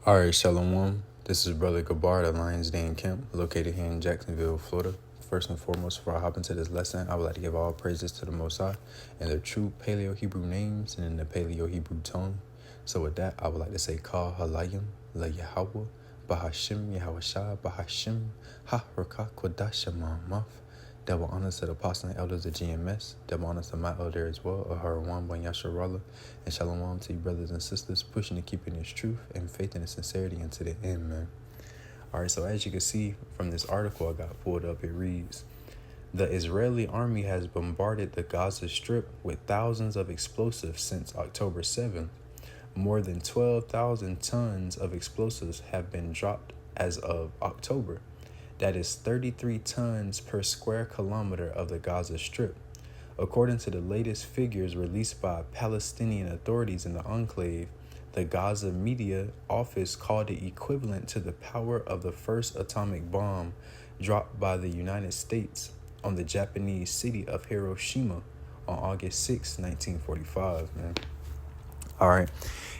Alright, Shalom. This is Brother Gabar at Lions Den Camp, located here in Jacksonville, Florida. First and foremost, before I hop into this lesson, I would like to give all praises to the Most High and their true Paleo-Hebrew names and in the Paleo-Hebrew tongue. So with that, I would like to say Ka Halayim, La Yahweh, Bahashim Yahweh Bahashim, Ha Rakah Kodash Ma'amaf. Double honors to the apostles and elders of GMS. Double honors to my elder as well, Aharawan Ben Yasharallah. And shalom to you brothers and sisters, pushing and keeping this truth and faith and sincerity into the end, man. All right, so as you can see from this article I got pulled up, it reads, the Israeli army has bombarded the Gaza Strip with thousands of explosives since October 7th. More than 12,000 tons of explosives have been dropped as of October. That is 33 tons per square kilometer of the Gaza Strip. According to the latest figures released by Palestinian authorities in the enclave, the Gaza media office called it equivalent to the power of the first atomic bomb dropped by the United States on the Japanese city of Hiroshima on August 6, 1945, man. All right.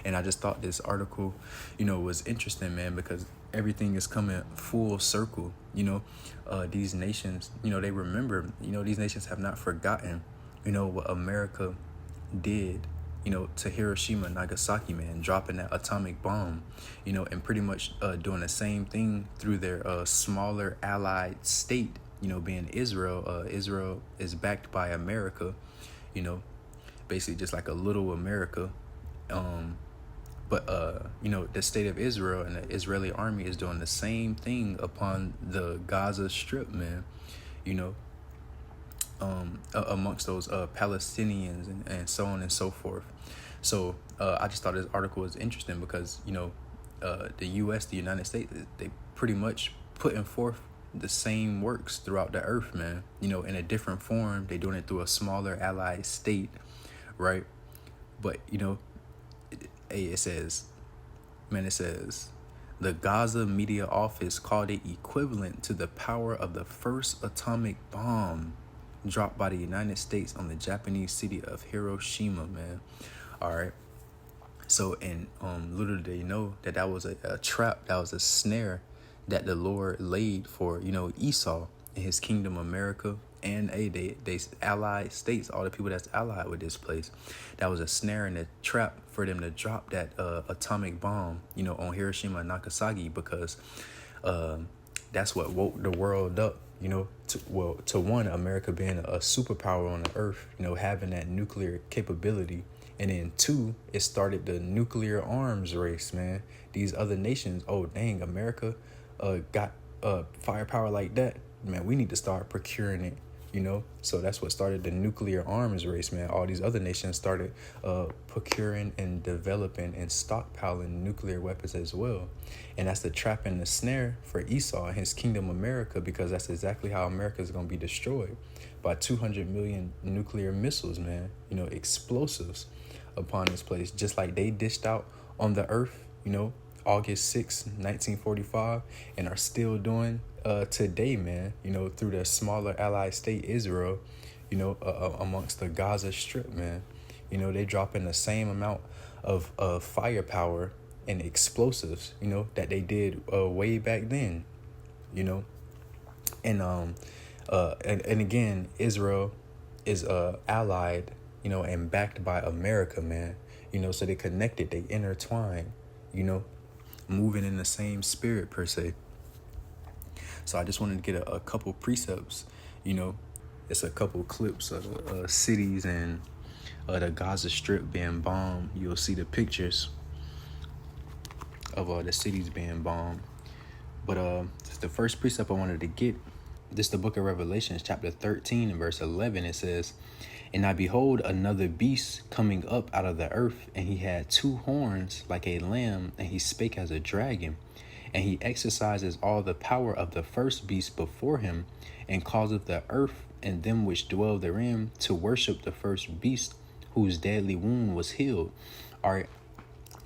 And I just thought this article, was interesting, man, because everything is coming full circle. These nations, they remember, these nations have not forgotten, what America did, to Hiroshima and Nagasaki, man, dropping that atomic bomb, and pretty much doing the same thing through their smaller allied state, being Israel. Israel is backed by America, basically just like a little America. But the state of Israel and the Israeli army is doing the same thing upon the Gaza Strip, man, amongst those Palestinians and so on and so forth. So I just thought this article was interesting because, the U.S., the United States, they pretty much putting forth the same works throughout the earth, man, in a different form. They're doing it through a smaller allied state, right? But, it says, the Gaza media office called it equivalent to the power of the first atomic bomb dropped by the United States on the Japanese city of Hiroshima, man. All right. So, and little did they know that was a trap, that was a snare that the Lord laid for, Esau and his kingdom, America, and they allied states, all the people that's allied with this place. That was a snare and a trap for them to drop that atomic bomb, on Hiroshima and Nagasaki, because that's what woke the world up, to one, America being a superpower on the earth, having that nuclear capability. And then two, it started the nuclear arms race, man. These other nations, oh, dang, America got firepower like that. Man, we need to start procuring it, So that's what started the nuclear arms race, man. All these other nations started procuring and developing and stockpiling nuclear weapons as well. And that's the trap and the snare for Esau and his kingdom, America, because that's exactly how America is going to be destroyed, by 200 million nuclear missiles, man, explosives upon this place, just like they dished out on the earth, August 6, 1945, and are still doing today, man, through the smaller allied state Israel, amongst the Gaza Strip, man. They dropping the same amount of firepower and explosives, that they did way back then, and again, Israel is allied, and backed by America, man, so they connected, they intertwine, moving in the same spirit per se. So I just wanted to get a couple precepts, it's a couple clips of cities and the Gaza Strip being bombed. You'll see the pictures of the cities being bombed. But the first precept I wanted to get, this the book of Revelations, chapter 13 and verse 11. It says, and I behold another beast coming up out of the earth, and he had two horns like a lamb, and he spake as a dragon. And he exercises all the power of the first beast before him, and causeth the earth and them which dwell therein to worship the first beast, whose deadly wound was healed. All right.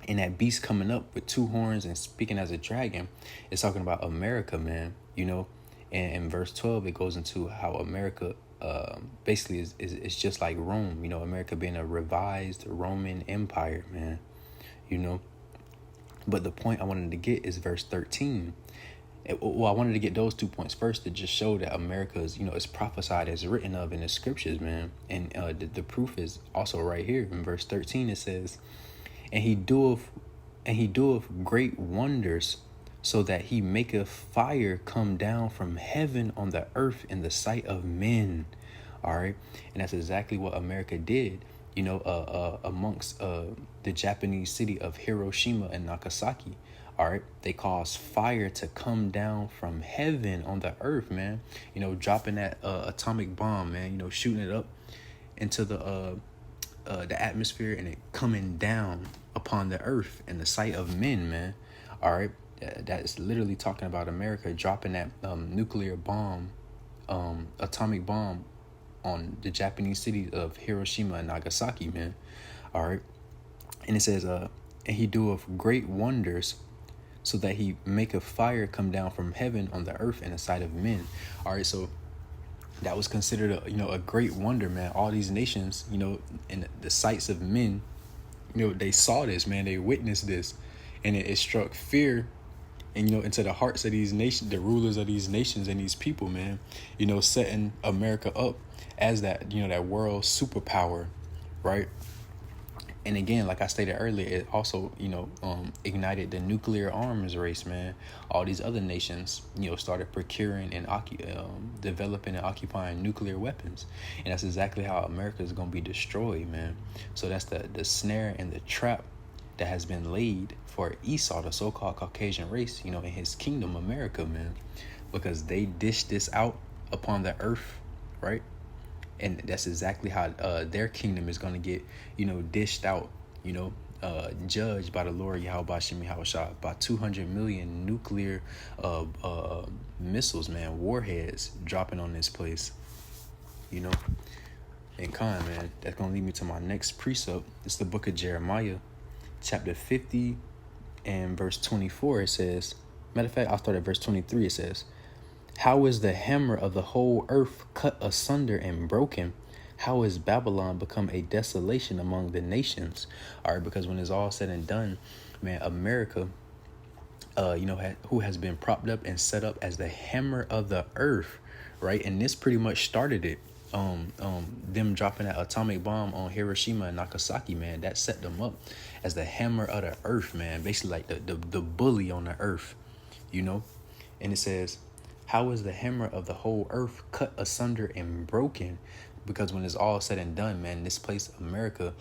And that beast coming up with two horns and speaking as a dragon, it's talking about America, man, and in verse 12, it goes into how America basically is just like Rome, America being a revised Roman Empire, man, But the point I wanted to get is verse 13. Well, I wanted to get those 2 points first to just show that America is, it's prophesied, as written of in the scriptures, man. And the proof is also right here in verse 13. It says, and he doeth great wonders, so that he maketh fire come down from heaven on the earth in the sight of men. All right. And that's exactly what America did, amongst the Japanese city of Hiroshima and Nagasaki. All right. They caused fire to come down from heaven on the earth, man. Dropping that atomic bomb, man, shooting it up into the atmosphere, and it coming down upon the earth in the sight of men, man. All right. That's literally talking about America dropping that nuclear bomb, atomic bomb on the Japanese city of Hiroshima and Nagasaki, man. All right. And it says, and he doeth great wonders, so that he maketh fire come down from heaven on the earth in the sight of men. All right. So that was considered a great wonder, man. All these nations, in the sights of men, they saw this, man. They witnessed this, and it struck fear, and into the hearts of these nations, the rulers of these nations and these people, man. Setting America up as that that world superpower, right? And again, like I stated earlier, it also ignited the nuclear arms race, man. All these other nations started procuring and developing and occupying nuclear weapons, and that's exactly how America is going to be destroyed, man. So that's the snare and the trap that has been laid for Esau, the so-called Caucasian race, in his kingdom, America, man, because they dished this out upon the earth, right? And that's exactly how their kingdom is going to get, dished out, judged by the Lord Yahweh Bashim Yahushua by 200 million nuclear missiles, man, warheads dropping on this place, And man, that's going to lead me to my next precept. It's the book of Jeremiah, chapter 50 and verse 24. It says, matter of fact, I'll start at verse 23. It says, how is the hammer of the whole earth cut asunder and broken? How is Babylon become a desolation among the nations? All right, because when it's all said and done, man, America, who has been propped up and set up as the hammer of the earth, right? And this pretty much started it. Them dropping that atomic bomb on Hiroshima and Nagasaki, man, that set them up as the hammer of the earth, man. Basically like the bully on the earth, And it says, how is the hammer of the whole earth cut asunder and broken? Because when it's all said and done, man, this place, America,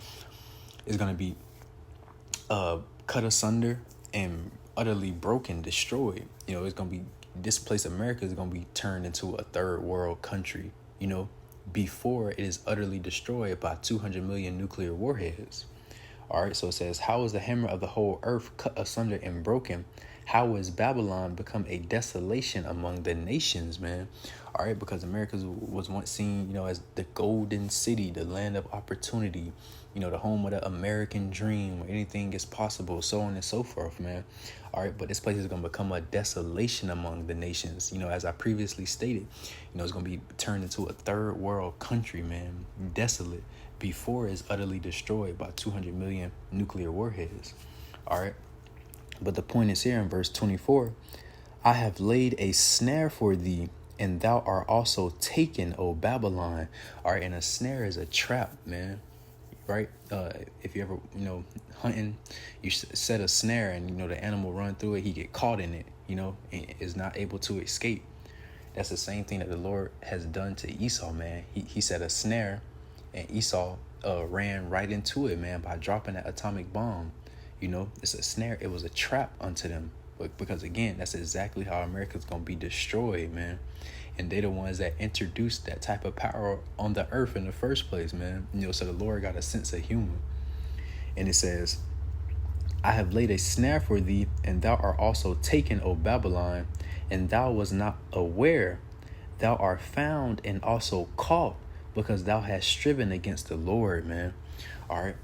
is going to be cut asunder and utterly broken, destroyed. It's going to be, this place, America, is going to be turned into a third world country, before it is utterly destroyed by 200 million nuclear warheads. All right, so it says, how is the hammer of the whole earth cut asunder and broken? How has Babylon become a desolation among the nations, man? All right, because America was once seen, as the golden city, the land of opportunity, the home of the American dream, where anything is possible, so on and so forth, man. All right, but this place is going to become a desolation among the nations. As I previously stated, it's going to be turned into a third world country, man, desolate, before it's utterly destroyed by 200 million nuclear warheads. All right. But the point is here in verse 24, I have laid a snare for thee, and thou art also taken, O Babylon. All right, and a snare is a trap, man, right? If you ever, hunting, you set a snare and, the animal run through it, he get caught in it, and is not able to escape. That's the same thing that the Lord has done to Esau, man. He set a snare, and Esau ran right into it, man, by dropping that atomic bomb. It's a snare. It was a trap unto them. But because, again, that's exactly how America's going to be destroyed, man. And they're the ones that introduced that type of power on the earth in the first place, man. So the Lord got a sense of humor. And it says, I have laid a snare for thee, and thou art also taken, O Babylon, and thou was not aware. Thou art found and also caught, because thou hast striven against the Lord, man. All right.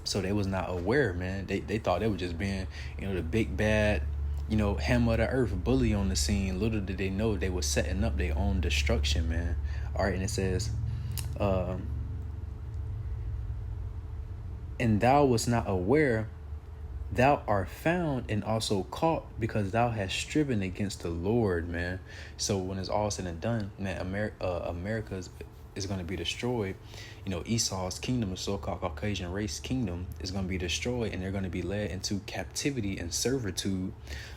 So they was not aware, man. They thought they were just being, the big bad, hammer of the earth bully on the scene. Little did they know they were setting up their own destruction, man. All right, and it says, and thou was not aware, thou art found and also caught because thou hast striven against the Lord, man. So when it's all said and done, man, America is going to be destroyed. You know, Esau's kingdom, the so-called Caucasian race kingdom, is going to be destroyed, and they're going to be led into captivity and servitude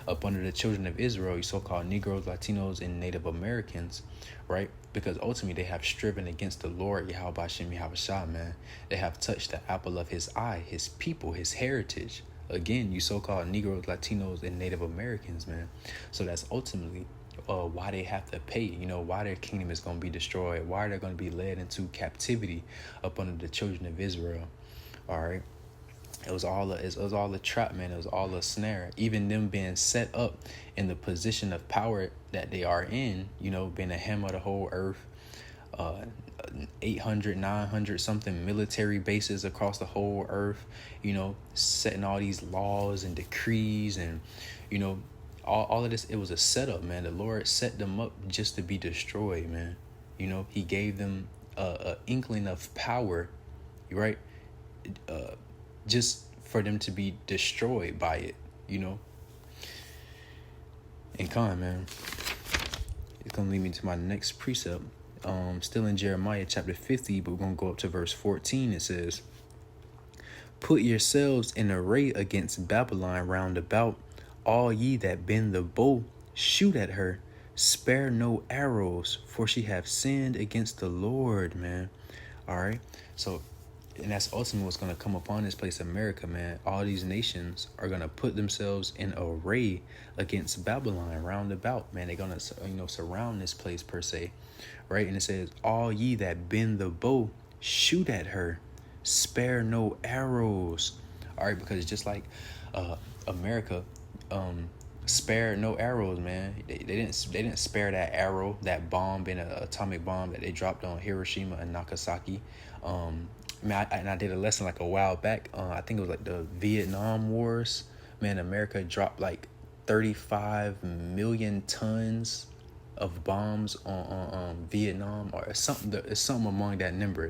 up under the children of Israel, so-called Negroes, Latinos, and Native Americans, right? Because ultimately they have striven against the Lord, Yahweh Hashem Yahushua, man. They have touched the apple of his eye, his people, his heritage. Again, you so-called Negroes, Latinos, and Native Americans, man. So that's ultimately why they have to pay, you know, why their kingdom is going to be destroyed, why they're going to be led into captivity up under the children of Israel. All right. It was all a trap, man. It was all a snare. Even them being set up in the position of power that they are in, you know, being a hem of the whole earth, 800, 900 something military bases across the whole earth, you know, setting all these laws and decrees and, you know, all of this. It was a setup, man. The Lord set them up just to be destroyed, man. You know, he gave them a inkling of power, right? Just for them to be destroyed by it, you know. And man, it's gonna lead me to my next precept. Still in Jeremiah chapter 50, but we're gonna go up to verse 14. It says, "Put yourselves in array against Babylon round about, all ye that bend the bow, shoot at her, spare no arrows, for she have sinned against the Lord," man. All right, so. And that's ultimately what's going to come upon this place, America, man. All these nations are going to put themselves in array against Babylon round about, man. They're going to, you know, surround this place per se, right? And it says, all ye that bend the bow, shoot at her, spare no arrows. All right, because just like America spared no arrows, man. They didn't spare that arrow, that bomb, being an atomic bomb that they dropped on Hiroshima and Nagasaki. Man, I did a lesson like a while back. I think it was like the Vietnam Wars. Man, America dropped like 35 million tons of bombs on Vietnam, or something. It's something among that number.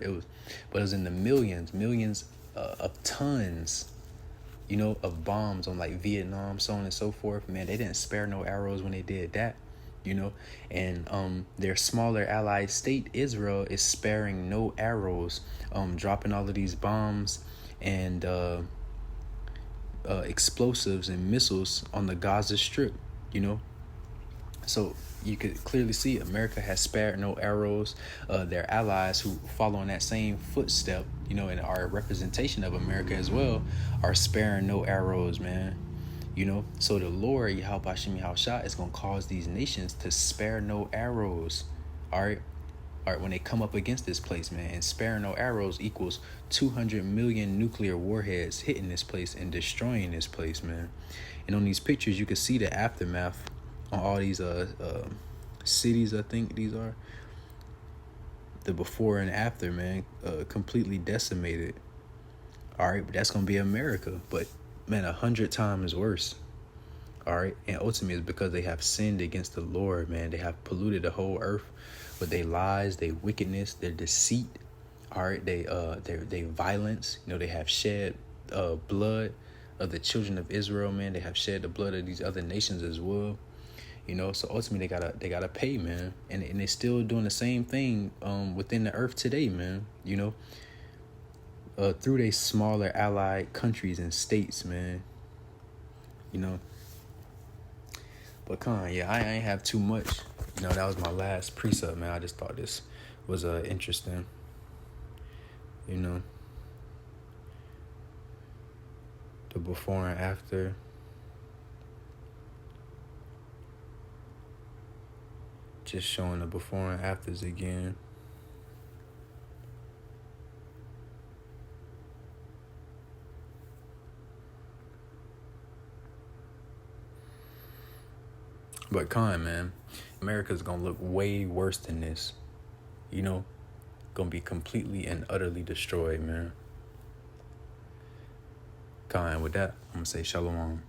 But it was in the millions of tons, you know, of bombs on like Vietnam, so on and so forth. Man, they didn't spare no arrows when they did that. You know, and their smaller allied state, Israel, is sparing no arrows, dropping all of these bombs and explosives and missiles on the Gaza Strip, you know. So you could clearly see America has spared no arrows. Their allies who follow in that same footstep, you know, and are a representation of America as well, are sparing no arrows, man. You know, so the Lord, Yahweh Hashem Yahushua, is going to cause these nations to spare no arrows. All right, when they come up against this place, man. And spare no arrows equals 200 million nuclear warheads hitting this place and destroying this place, man. And on these pictures, you can see the aftermath on all these cities, I think these are. The before and after, man, completely decimated. All right, but that's going to be America. But man, 100 times worse. All right. And ultimately it's because they have sinned against the Lord, man. They have polluted the whole earth with their lies, their wickedness, their deceit. All right. Their violence. You know, they have shed blood of the children of Israel, man. They have shed the blood of these other nations as well. You know, so ultimately they gotta pay, man. And they're still doing the same thing within the earth today, man. You know, through their smaller allied countries and states, man. You know. But yeah, I ain't have too much. You know, that was my last precept, man. I just thought this was interesting. You know. The before and after. Just showing the before and afters again. But man, America's gonna look way worse than this. You know, gonna be completely and utterly destroyed, man. With that, I'm gonna say shalom.